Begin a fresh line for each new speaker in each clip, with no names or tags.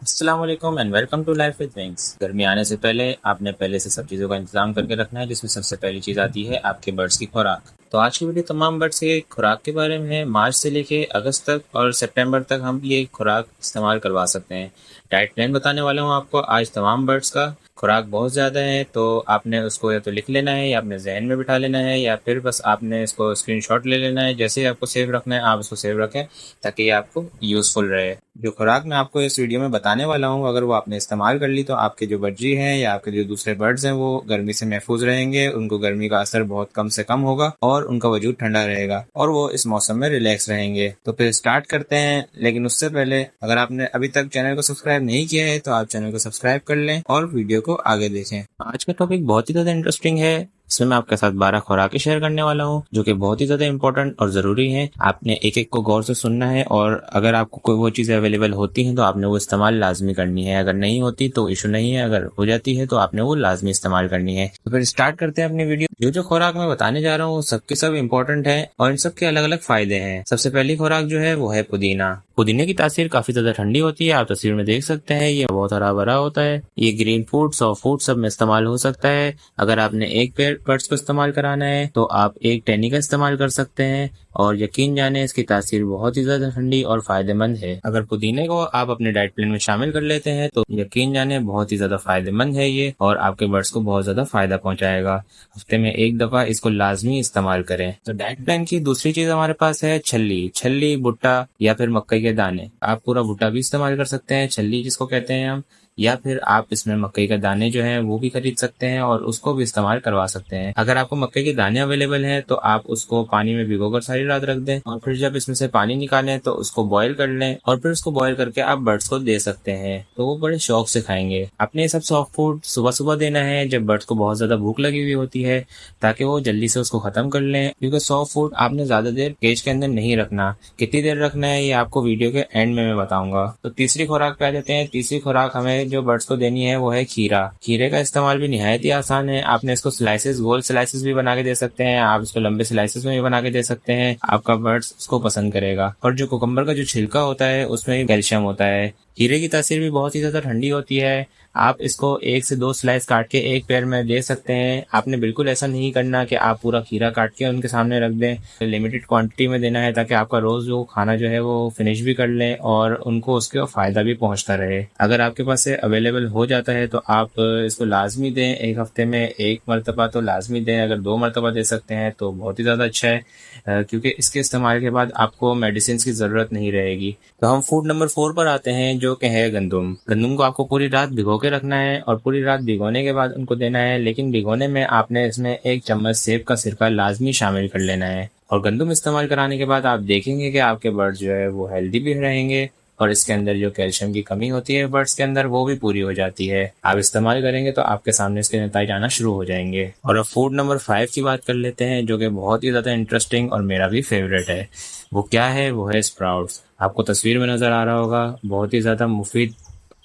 अस्सलाम वालेकुम and welcome to life with wings. गर्मी आने से पहले आपने पहले से सब चीज़ों का इंतजाम करके रखना है, जिसमें सबसे पहली चीज़ आती है आपके बर्ड्स की खुराक। तो आज की वीडियो तमाम बर्ड्स की खुराक के बारे में है। मार्च से लेके अगस्त तक और सितंबर तक हम ये खुराक इस्तेमाल करवा सकते हैं। डाइट प्लान बताने वाला हूँ आपको आज तमाम बर्ड्स का। खुराक बहुत ज़्यादा है तो आपने उसको या तो लिख लेना है या अपने जहन में बिठा लेना है, या फिर बस आपने इसको स्क्रीनशॉट ले लेना है। जैसे ही आपको सेव रखना है आप इसको सेव रखें ताकि ये आपको यूज़फुल रहे। जो खुराक मैं आपको इस वीडियो में बताने वाला हूँ, अगर वो आपने इस्तेमाल कर ली तो आपके जो बच्ची हैं या आपके जो दूसरे बर्ड्स हैं वो गर्मी से महफूज रहेंगे, उनको गर्मी का असर बहुत कम से कम होगा और उनका वजूद ठंडा रहेगा और वो इस मौसम में रिलैक्स रहेंगे। तो फिर स्टार्ट करते हैं, लेकिन उससे पहले अगर आपने अभी तक चैनल को सब्सक्राइब नहीं किया है तो आप चैनल को सब्सक्राइब कर लें और वीडियो को आगे देखें। आज का टॉपिक बहुत ही ज़्यादा इंटरेस्टिंग है। इसमें मैं आपके साथ 12 खुराकें शेयर करने वाला हूँ जो कि बहुत ही ज्यादा इंपॉर्टेंट और जरूरी हैं। आपने एक एक को गौर से सुनना है और अगर आपको कोई वो चीजें अवेलेबल होती हैं तो आपने वो इस्तेमाल लाजमी करनी है। अगर नहीं होती तो इशू नहीं है, अगर हो जाती है तो आपने वो लाजमी इस्तेमाल करनी है। तो फिर स्टार्ट करते हैं अपनी वीडियो। जो खुराक मैं बताने जा रहा हूँ सबके सब इंपॉर्टेंट है और इन सब के अलग अलग फायदे हैं। सबसे पहली खुराक जो है वो है पुदीना। पुदीने की तासीर काफी ज्यादा ठंडी होती है, आप तस्वीर में देख सकते हैं। ये बहुत हरा भरा होता है। ये ग्रीन फूड, सॉफ्ट फूड सब में इस्तेमाल हो सकता है। अगर आपने एक पेड़ बर्ड्स को इस्तेमाल कराना है तो आप एक टहनी का इस्तेमाल कर सकते हैं और यकीन जाने इसकी तासीर बहुत ही ज्यादा ठंडी और फायदेमंद है। अगर पुदीने को आप अपने डाइट प्लान में शामिल कर लेते हैं तो यकीन जाने बहुत ही ज्यादा फायदेमंद है ये और आपके बर्ड्स को बहुत ज्यादा फायदा पहुंचाएगा। हफ्ते में एक दफा इसको लाजमी इस्तेमाल करें। तो डाइट प्लान की दूसरी चीज हमारे पास है छल्ली। छल्ली, भुट्टा या फिर मक्के के दाने। आप पूरा भुट्टा भी इस्तेमाल कर सकते हैं, छल्ली जिसको कहते हैं हम, या फिर आप इसमें मक्के के दाने जो हैं वो भी खरीद सकते हैं और उसको भी इस्तेमाल करवा सकते हैं। अगर आपको मक्के के दाने अवेलेबल हैं तो आप उसको पानी में भिगोकर सारी रात रख दें और फिर जब इसमें से पानी निकालें तो उसको बॉईल कर लें और फिर उसको बॉईल करके आप बर्ड्स को दे सकते हैं, तो वो बड़े शौक से खाएंगे। आपने ये सब सॉफ्ट फूड सुबह सुबह देना है जब बर्ड्स को बहुत ज्यादा भूख लगी हुई होती है, ताकि वो जल्दी से उसको खत्म कर लें। क्योंकि सॉफ्ट फूड आपने ज्यादा देर केज के अंदर नहीं रखना। कितनी देर रखना है ये आपको वीडियो के एंड में मैं बताऊंगा। तो तीसरी खुराक पे आ जाते हैं। तीसरी खुराक हमें जो बर्ड्स को देनी है वो है खीरा। खीरे का इस्तेमाल भी निहायत ही आसान है। आपने इसको स्लाइसेस, गोल स्लाइसेस भी बना के दे सकते हैं, आप इसको लंबे स्लाइसेस में भी बना के दे सकते हैं। आपका बर्ड्स उसको पसंद करेगा। और जो कुकम्बर का जो छिलका होता है उसमें कैल्शियम होता है। खीरे की तासीर भी बहुत ही ज्यादा ठंडी होती है। आप इसको 1 से 2 स्लाइस काट के एक पेड़ में दे सकते हैं। आपने बिल्कुल ऐसा नहीं करना कि आप पूरा खीरा काट के उनके सामने रख दें। लिमिटेड क्वांटिटी में देना है ताकि आपका रोज जो खाना जो है वो फिनिश भी कर लें और उनको उसके फायदा भी पहुंचता रहे। अगर आपके पास से अवेलेबल हो जाता है तो आप इसको लाजमी दें। एक हफ्ते में एक मरतबा तो लाजमी दें। अगर 2 मरतबा दे सकते हैं तो बहुत ही ज़्यादा अच्छा है, क्योंकि इसके इस्तेमाल के बाद आपको मेडिसिन की ज़रूरत नहीं रहेगी। तो हम फूड नंबर 4 पर आते हैं जो कि है गंदम। गंदम को आपको पूरी रात भिगो के रखना है और पूरी रात भिगोने के बाद उनको देना है, लेकिन भिगोने में आपने इसमें 1 चम्मच सेब का सिरका लाजमी शामिल कर लेना है। और गंदम इस्तेमाल कराने के बाद आप देखेंगे कि आपके बर्ड जो है वो हेल्दी भी रहेंगे और इसके अंदर जो कैल्शियम की कमी होती है बर्ड्स के अंदर वो भी पूरी हो जाती है। आप इस्तेमाल करेंगे तो आपके सामने इसके नतीजे आना शुरू हो जाएंगे। और अब फूड नंबर 5 की बात कर लेते हैं जो कि बहुत ही ज़्यादा इंटरेस्टिंग और मेरा भी फेवरेट है। वो क्या है? वो है स्प्राउट्स। आपको तस्वीर में नज़र आ रहा होगा, बहुत ही ज़्यादा मुफीद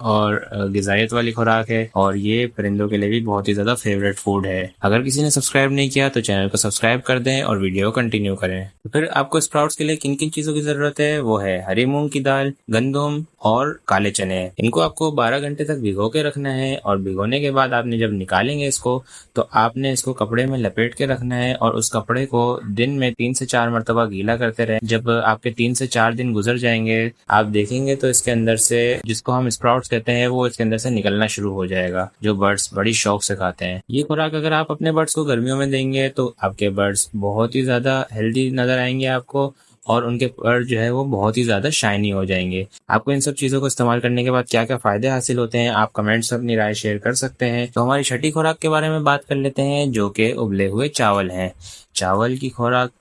और ग़िज़ाइयत वाली खुराक है और ये परिंदों के लिए भी बहुत ही ज़्यादा फेवरेट फूड है। अगर किसी ने सब्सक्राइब नहीं किया तो चैनल को सब्सक्राइब कर दें और वीडियो को कंटिन्यू करें। तो फिर आपको स्प्राउट्स के लिए किन किन चीज़ों की ज़रूरत है? वो है हरी मूंग की दाल, गंदम और काले चने। इनको आपको 12 घंटे तक भिगो के रखना है और भिगोने के बाद आपने जब निकालेंगे इसको तो आपने इसको कपड़े में लपेट के रखना है और उस कपड़े को दिन में 3 से 4 मरतबा गीला करते रहें। जब आपके 3 से 4 दिन गुजर जाएंगे आप देखेंगे तो इसके अंदर से, जिसको हम स्प्राउट्स कहते हैं, वो इसके अंदर से निकलना शुरू हो जाएगा, जो बर्ड्स बड़ी शौक से खाते हैं। ये खुराक अगर आप अपने बर्ड्स को गर्मियों में देंगे तो आपके बर्ड्स बहुत ही ज्यादा हेल्दी नजर आएंगे आपको और उनके बर्ड जो है वो बहुत ही ज्यादा शाइनी हो जाएंगे। आपको इन सब चीजों को इस्तेमाल करने के बाद क्या क्या फायदे हासिल होते हैं आप कमेंट्स में अपनी राय शेयर कर सकते हैं। तो हमारी छठी खुराक के बारे में बात कर लेते हैं जो कि उबले हुए चावल हैं। चावल की खुराक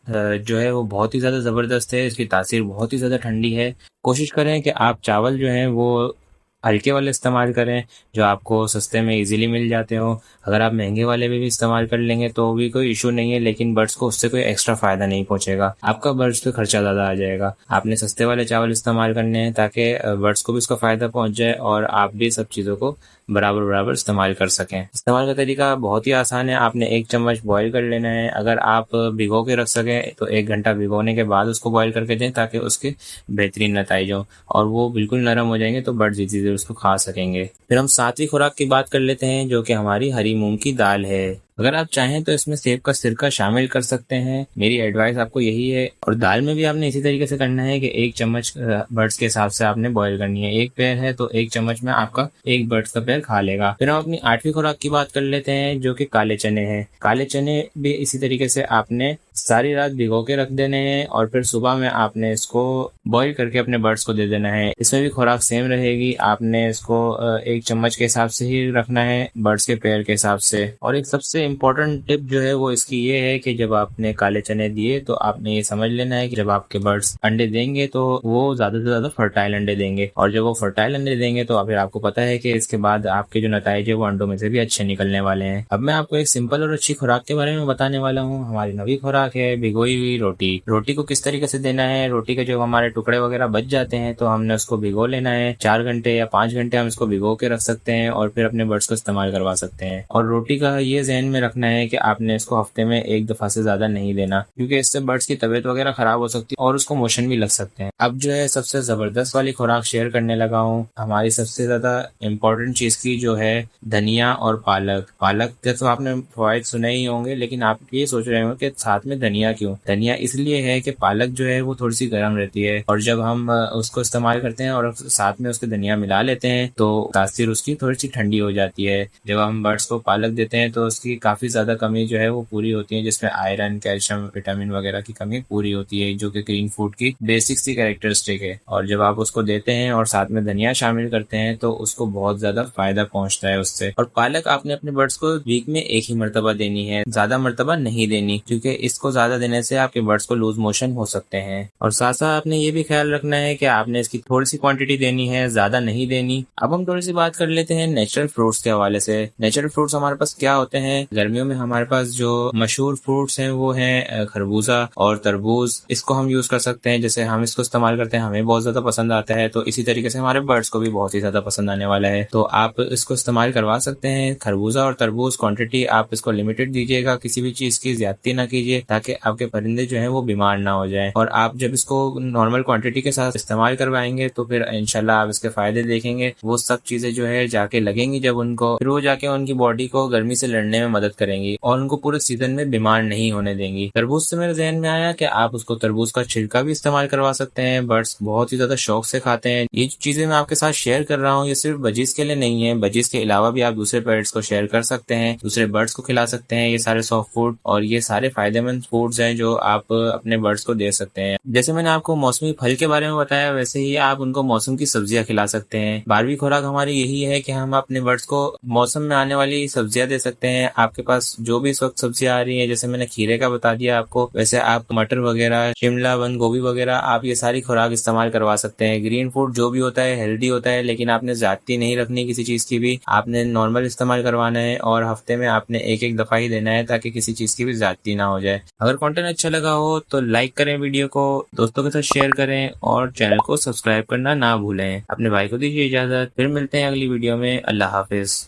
जो है वो बहुत ही ज्यादा जबरदस्त है। इसकी तासीर बहुत ही ज्यादा ठंडी है। कोशिश करें कि आप चावल जो है वो हल्के वाले इस्तेमाल करें जो आपको सस्ते में इजीली मिल जाते हो। अगर आप महंगे वाले भी इस्तेमाल कर लेंगे तो भी कोई इशू नहीं है, लेकिन बर्ड्स को उससे कोई एक्स्ट्रा फायदा नहीं पहुंचेगा, आपका बर्ड्स पे खर्चा ज़्यादा आ जाएगा। आपने सस्ते वाले चावल इस्तेमाल करने हैं ताकि बर्ड्स को भी उसका फायदा पहुंच जाए और आप भी सब चीज़ों को बराबर बराबर इस्तेमाल कर सकें। इस्तेमाल का तरीका बहुत ही आसान है। आपने 1 चम्मच बॉईल कर लेना है। अगर आप भिगो के रख सकें तो 1 घंटा भिगोने के बाद उसको बॉईल करके दें, ताकि उसके बेहतरीन नतीजे हों और वो बिल्कुल नरम हो जाएंगे, तो बर्ड्स इजीली उसको खा सकेंगे। फिर हम 7वीं खुराक की बात कर लेते हैं, जो कि हमारी हरी मूंग की दाल है। अगर आप चाहें तो इसमें सेब का सिरका शामिल कर सकते हैं। मेरी एडवाइस आपको यही है। और दाल में भी आपने इसी तरीके से करना है कि 1 चम्मच बर्ड्स के हिसाब से आपने बॉईल करनी है। 1 पैर है तो 1 चम्मच में आपका 1 बर्ड्स का पैर खा लेगा। फिर हम अपनी 8वीं खुराक की बात कर लेते हैं, जो कि काले चने हैं। काले चने भी इसी तरीके से आपने सारी रात भिगो के रख देने हैं और फिर सुबह में आपने इसको बॉईल करके अपने बर्ड्स को दे देना है। इसमें भी खुराक सेम रहेगी। आपने इसको 1 चम्मच के हिसाब से ही रखना है, बर्ड्स के पैर के हिसाब से। और एक सबसे इम्पोर्टेंट टिप जो है वो इसकी ये है कि जब आपने काले चने दिए तो आपने ये समझ लेना है कि जब आपके बर्ड्स अंडे देंगे तो वो ज्यादा से ज्यादा फर्टाइल अंडे देंगे, और जब वो फर्टाइल अंडे देंगे तो फिर आपको पता है कि इसके बाद आपके जो नतीजे है वो अंडों में से भी अच्छे निकलने वाले हैं। अब मैं आपको एक सिंपल और अच्छी खुराक के बारे में बताने वाला हूँ। हमारी नवी खुराक है भिगोई हुई रोटी। रोटी को किस तरीके से देना है, रोटी के जो हमारे टुकड़े वगैरह बच जाते हैं तो हमने उसको भिगो लेना है। 4 घंटे या 5 घंटे हम इसको भिगो के रख सकते हैं और फिर अपने बर्ड्स को इस्तेमाल करवा सकते हैं। और रोटी का ये ध्यान में रखना है कि आपने इसको हफ्ते में 1 दफा से ज्यादा नहीं देना, क्योंकि इससे बर्ड्स की तबीयत वगैरह खराब हो सकती है और उसको मोशन भी लग सकते हैं। अब जो है सबसे जबरदस्त वाली खुराक शेयर करने लगा हूँ। हमारी सबसे ज्यादा इम्पोर्टेंट चीज की जो है धनिया और पालक। पालक के तो आपने फवायद सुने ही होंगे, लेकिन आप ये सोच रहे हो कि साथ में धनिया क्यों। धनिया इसलिए है कि पालक जो है वो थोड़ी सी गर्म रहती है और जब हम उसको इस्तेमाल करते हैं और साथ में उसके धनिया मिला लेते हैं तो तासीर उसकी थोड़ी सी ठंडी हो जाती है। जब हम बर्ड्स को पालक देते हैं तो उसकी काफी ज्यादा कमी जो है वो पूरी होती है, जिसमें आयरन, कैल्शियम, विटामिन वगैरह की कमी पूरी होती है, जो कि ग्रीन फूड की बेसिक सी कैरेक्टरिस्टिक है। और जब आप उसको देते हैं और साथ में धनिया शामिल करते हैं तो उसको बहुत ज्यादा फायदा पहुंचता है उससे। और पालक आपने अपने बर्ड्स को वीक में 1 ही मरतबा देनी है, ज्यादा मरतबा नहीं देनी, क्योंकि इसको ज्यादा देने से आपके बर्ड्स को लूज मोशन हो सकते हैं। और साथ साथ आपने ये भी ख्याल रखना है कि आपने इसकी थोड़ी सी क्वांटिटी देनी है, ज्यादा नहीं देनी। अब हम थोड़ी सी बात कर लेते हैं नेचुरल फ्रूट्स के हवाले से। नेचुरल फ्रूट्स हमारे पास क्या होते हैं? गर्मियों में हमारे पास जो मशहूर फ्रूट्स हैं वो हैं खरबूजा और तरबूज। इसको हम यूज कर सकते हैं, जैसे हम इसको इस्तेमाल करते हैं हमें बहुत ज्यादा पसंद आता है, तो इसी तरीके से हमारे बर्ड्स को भी बहुत ही ज्यादा पसंद आने वाला है। तो आप इसको इस्तेमाल करवा सकते हैं। खरबूजा और तरबूज क्वांटिटी आप इसको लिमिटेड दीजिएगा, किसी भी चीज की ज्यादती ना कीजिए, ताकि आपके परिंदे जो है वो बीमार ना हो जाए। और आप जब इसको नॉर्मल क्वांटिटी के साथ इस्तेमाल करवाएंगे तो फिर इंशाल्लाह आप इसके फायदे देखेंगे। वो सब चीजें जो है जाके लगेंगी जब उनको, फिर वो जाके उनकी बॉडी को गर्मी से लड़ने में मदद करेंगी और उनको पूरे सीजन में बीमार नहीं होने देंगी। तरबूज से मेरे जहन में आया कि आप उसको तरबूज का छिलका भी इस्तेमाल करवा सकते हैं। बर्ड्स बहुत ही ज्यादा शौक से खाते हैं। ये चीजें मैं आपके साथ शेयर कर रहा हूँ ये सिर्फ बजीज के लिए नहीं है, बजीज के अलावा भी आप दूसरे पेट्स को शेयर कर सकते हैं, दूसरे बर्ड्स को खिला सकते हैं। ये सारे सॉफ्ट फूड और ये सारे फायदेमंद फूड्स हैं जो आप अपने बर्ड्स को दे सकते हैं। जैसे मैंने आपको मौसमी फल के बारे में बताया, वैसे ही आप उनको मौसम की सब्जियां खिला सकते हैं। 12वीं खुराक हमारी यही है कि हम अपने बर्ड्स को मौसम में आने वाली सब्जियां दे सकते हैं। आपके पास जो भी इस वक्त सब्जियां आ रही है, जैसे मैंने खीरे का बता दिया आपको, वैसे आप मटर वगैरह, शिमला, बंद गोभी वगैरह, आप ये सारी खुराक इस्तेमाल करवा सकते हैं। ग्रीन फूड जो भी होता है हेल्दी होता है, लेकिन आपने ज्यादती नहीं रखनी किसी चीज की भी। आपने नॉर्मल इस्तेमाल करवाना है और हफ्ते में आपने 1-1 दफा ही देना है, ताकि किसी चीज की भी ज्यादती ना हो जाए। अगर कंटेंट अच्छा लगा हो तो लाइक करें, वीडियो को दोस्तों के साथ शेयर करें और चैनल को सब्सक्राइब करना ना भूलें। अपने भाई को दीजिए इजाजत, फिर मिलते हैं अगली वीडियो में। अल्लाह हाफिज।